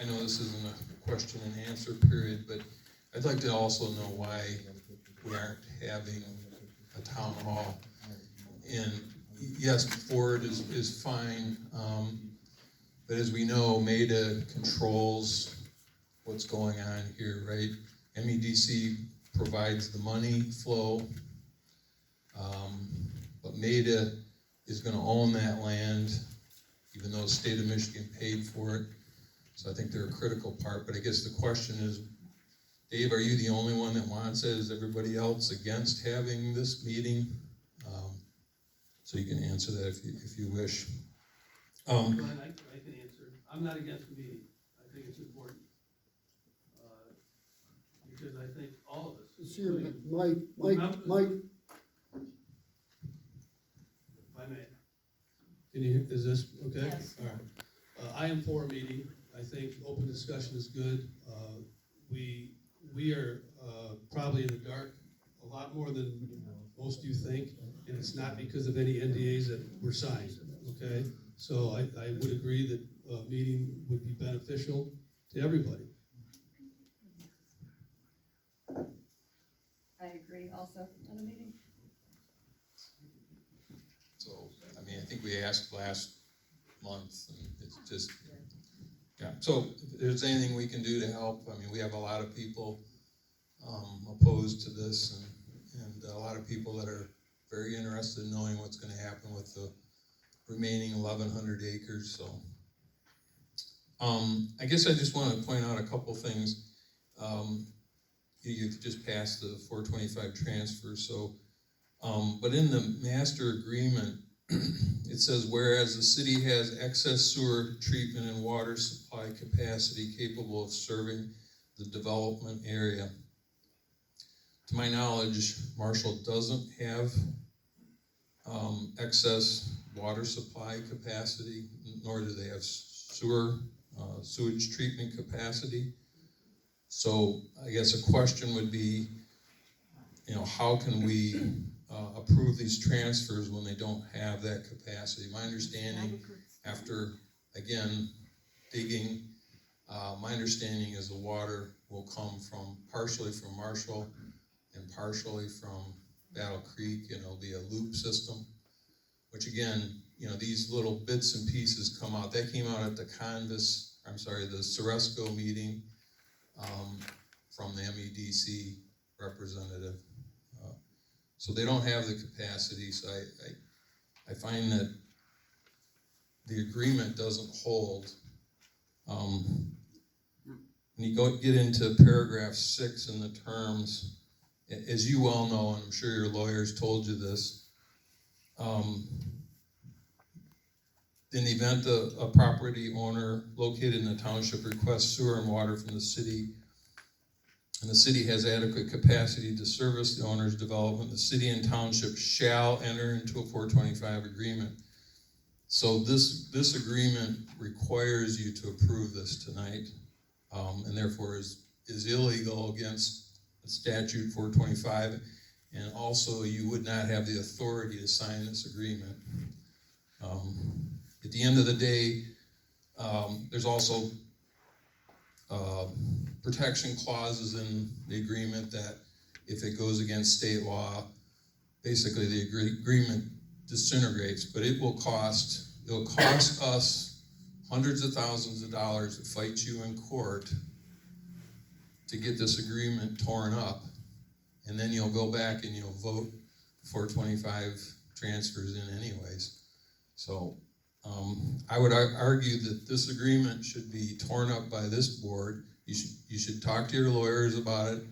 I know this isn't a question and answer period, but I'd like to also know why we aren't having a town hall. And yes, Ford is fine, but as we know, MEDA controls what's going on here, right? MEDC provides the money flow, but MEDA is going to own that land, even though the state of Michigan paid for it. So I think they're a critical part. But I guess the question is, Dave, are you the only one that wants it? Is everybody else against having this meeting? So you can answer that if you wish. Glenn, I can answer. I'm not against the meeting. I think it's important. Because I think all of us. Sure, Mike, if I may. Can you hear, is this okay? Yes. All right. I am for a meeting. I think open discussion is good. We are probably in the dark a lot more than most of you think, and it's not because of any NDAs that were signed, okay? So I would agree that a meeting would be beneficial to everybody. I agree also on a meeting. So, I mean, I think we asked last month, and it's just, yeah. So if there's anything we can do to help, I mean, we have a lot of people opposed to this, and a lot of people that are very interested in knowing what's going to happen with the remaining 1,100 acres. So, I guess I just want to point out a couple things. You just passed the 425 transfer, so, but in the master agreement, it says, whereas the city has excess sewer treatment and water supply capacity capable of serving the development area. To my knowledge, Marshall doesn't have excess water supply capacity, nor do they have sewage treatment capacity. So I guess a question would be, how can we approve these transfers when they don't have that capacity? My understanding, after, again, digging, my understanding is the water will come partially from Marshall and partially from Battle Creek, and it'll be a loop system, which again, these little bits and pieces come out. That came out at the the Ceresco meeting from the MEDC representative. So they don't have the capacity, so I find that the agreement doesn't hold. When you get into paragraph 6 in the terms, as you well know, and I'm sure your lawyers told you this, in the event a property owner located in the township requests sewer and water from the city, and the city has adequate capacity to service the owner's development, the city and township shall enter into a 425 agreement. So this agreement requires you to approve this tonight, and therefore is illegal against the statute 425, and also you would not have the authority to sign this agreement. At the end of the day, there's also protection clauses in the agreement that if it goes against state law, basically the agreement disintegrates, but it'll cost us hundreds of thousands of dollars to fight you in court to get this agreement torn up, and then you'll go back and you'll vote 425 transfers in anyways. So I would argue that this agreement should be torn up by this board. You should talk to your lawyers about it.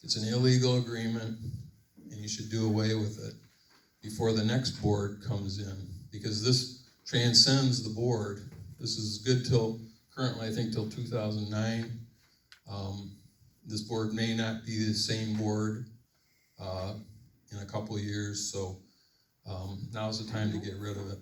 It's an illegal agreement, and you should do away with it before the next board comes in, because this transcends the board. This is good currently, I think, till 2009. This board may not be the same board in a couple of years, so now's the time to get rid of it.